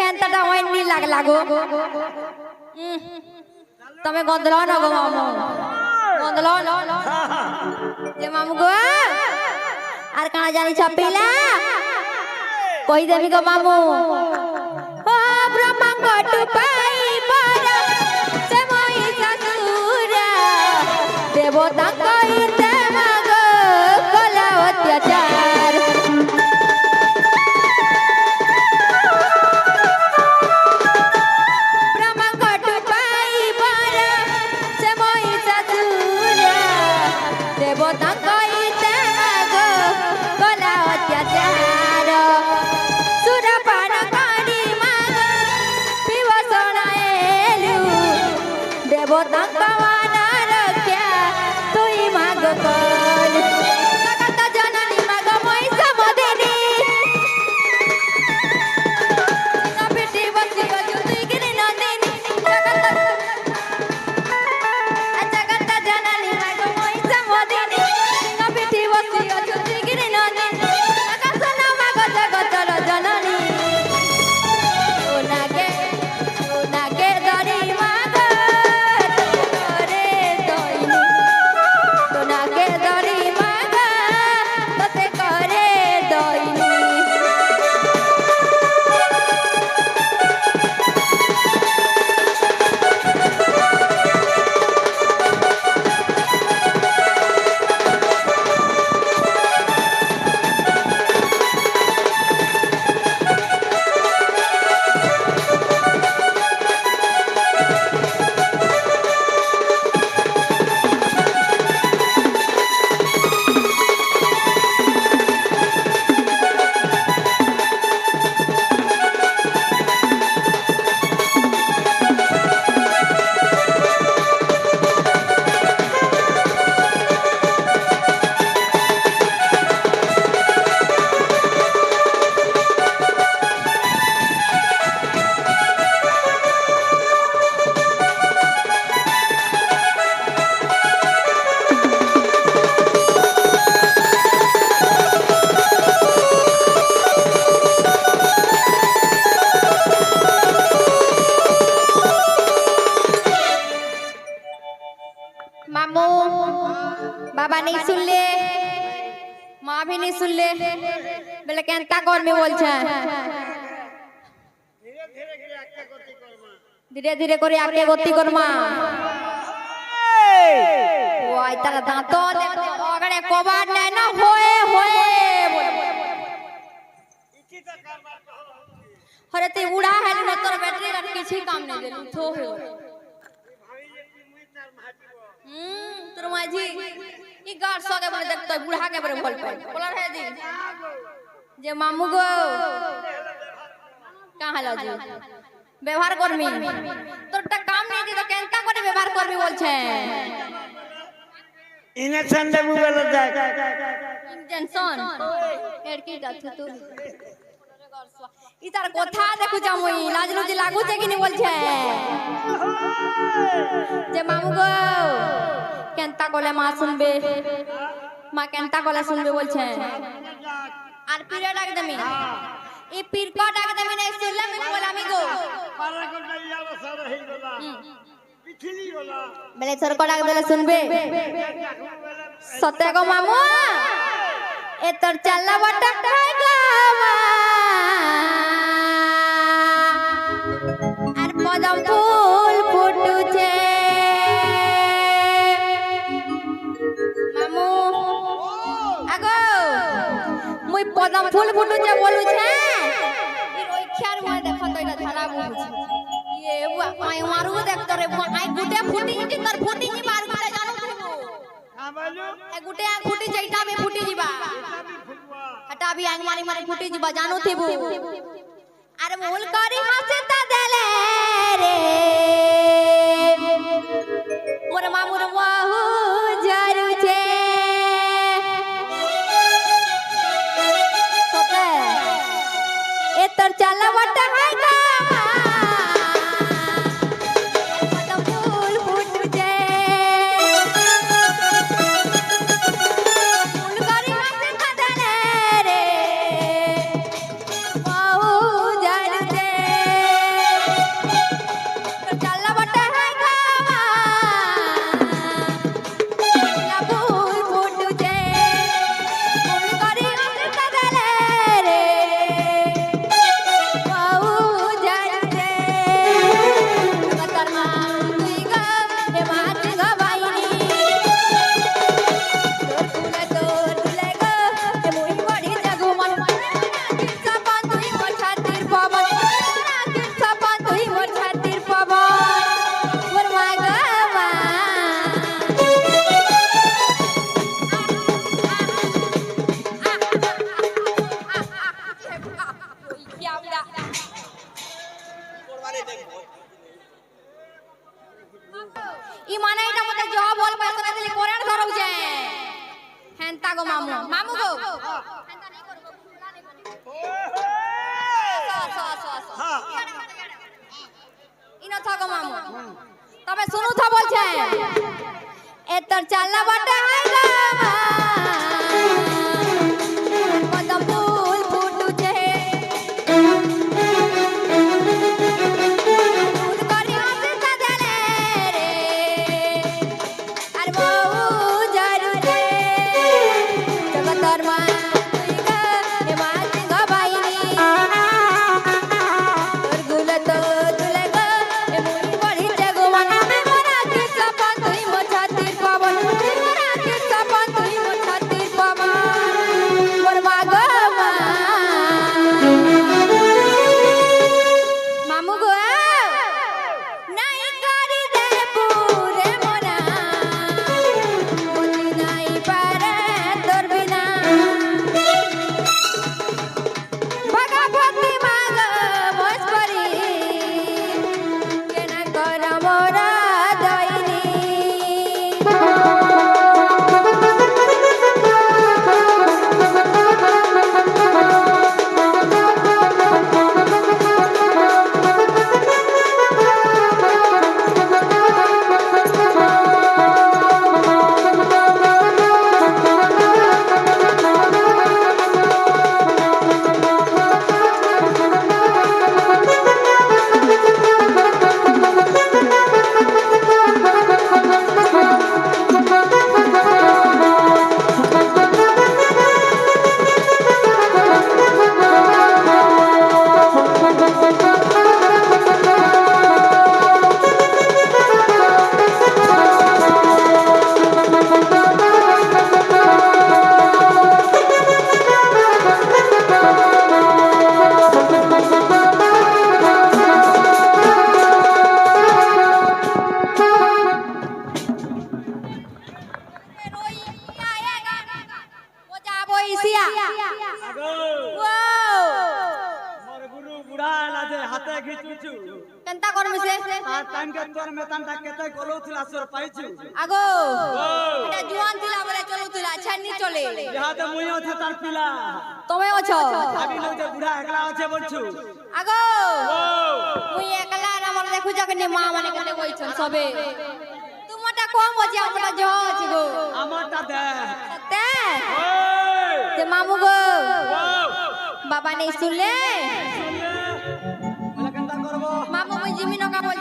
কেনতাটা হয়নি লাগো তুমি গন্দল না গো মামু গন্দল যে মামু গো আর কানা জানি ছাপিলা কই দেবি গো মামু ও ব্রহ্মাঙ্গ টুপাই বড় সে মই সাধুরা দেবতা কইতে মাগো কলা অত্যাচার ব্রহ্মাঙ্গ টুপাই বড় সে মই সাধুরা দেবতা কইতে মাগো কলা অত্যাচার সুরপান করি মাগো বিবসনায়েলু দেবতা কওয়ানা রক্ষা তুই মাগো কর জগত জননী মাগো মহিষা মদিনী নপিটি বসি অজু তুই গিরি নন্দিনী জগত জননী মাগো মহিষা মদিনী নপিটি বসি অজু তুই গিরি নন্দিনী জগত না মাগো জগতর জননী ওনাকে ধরি মাগো তোরে দইনি তোনাকে ধরি মাগো তোতে করে দইনি मामू बाबा नहीं सुन ले माँ भी नहीं सुन ले बोले केंता कर में बोल छे धीरे धीरे करे आके गति कर माँ वो आई तारा दांतो देखो अगले कोबार नहीं ना होए होए अरे ते उड़ा है ना तोर बैटरी रख किसी काम नहीं दे थो है তোর মাঝি ই গার সগে বলে দেখতো বুড়া কে বলে বল পাই বলার হে দি যে মামু গো কাহা লাজি ব্যবহার করমি তোরটা কাম নেই দি তো কেনতা করে ব্যবহার করবি বলছে ইনজেকশন দেবু বলে যায় ইনজেকশন এর কি যাচ্ছে তুই ইতার কথা দেখু যামই লাজ লজি লাগুছে কিনি বলছে যে মামু গো কেনতা কলে মা শুনবে মা কেনতা কলে শুনবে বলছে আর পীরে ডাক দেমি এই পীর ক ডাক দেমি নাই শুনলে আমি বলামি গো পারা কো যাইয়া বসা রহি গলা পিছলি গলা বলে সর ক ডাক দিলে শুনবে সতে গো মামু এ তোর চাল্লা বটা খাই গো মা আর পদম ফুল ফুটুছে মামু আগো মুই পদম ফুল ফুটুছে বলুছে ই রইখার মই দেখো তো এটা ধারা বুঝছি ইয়ে আই মারু দেখ তোরে আই গুটে ফুটি জি তোর ফুটি জি মার করে জানো থিবু হ্যাঁ বলু এ গুটে আ ফুটি যাইতা বে ফুটি জিবা हटा भी आंग मारी मारी फुटी जी बजानो थीबू अरे मूल करी हंसता देले रे मोर मामुर महू जरू छे सते ए तर चला वटा हाय गा ই মানে এটা মতে জ বল পাইছ না দিলি কোরার ধরউ যে হেনতা গো মামু মামু গো হেনতা নাই করব ফুলা নাই করব হ্যাঁ ইনো থাকো মামু তবে শুনু থা বলছে এ তোর চাল্লা বাটা হাই গো পদম ফুল ফুটুছে ফুল করি হাসি সাজালে রে আর বউ জরুরে জগতর মা তুই গো এ মা সিংহ বাইনি তোর গুল তো দুলে গো এ মুড়ি পড়িছে গো মনে মোরা কি সপন তুই মো ছাতির পবন মোরা কি সপন তুই মো ছাতির পবন মোর মা গো মা মামু গো নাই করি দে পুরে মোরা বুঝি নাই পারে তোর বিনা ভগবতী মাগ মস্করি কেন কর মোরা দইনি ও যাবো ইসিয়া আগো ও মোর গুরু বুড়া লাজে হাতে ঘিচুচু কেনতা করমিছে তার টাইম কে তোর মেতানটা কেতে গলুছিলা সর পাইছু আগো এটা জুয়ান ছিলা বলে চলুছিলা ছানি চলে ইহাতে মুই আছে তার পিলা তুমি আছো আমি লইতে বুড়া একলা আছে বলছু আগো ও মুই একলা না মনে দেখু যাকে মা মানে কেতে কইছন সবে তোমারটা কম আছে আমারটা জ আছে গো আমারটা দে সত্যি ওই তে মামু গো ও বাবা নেই শুনলে বলে কেনটা করব মামু মুই জিমি নকা বল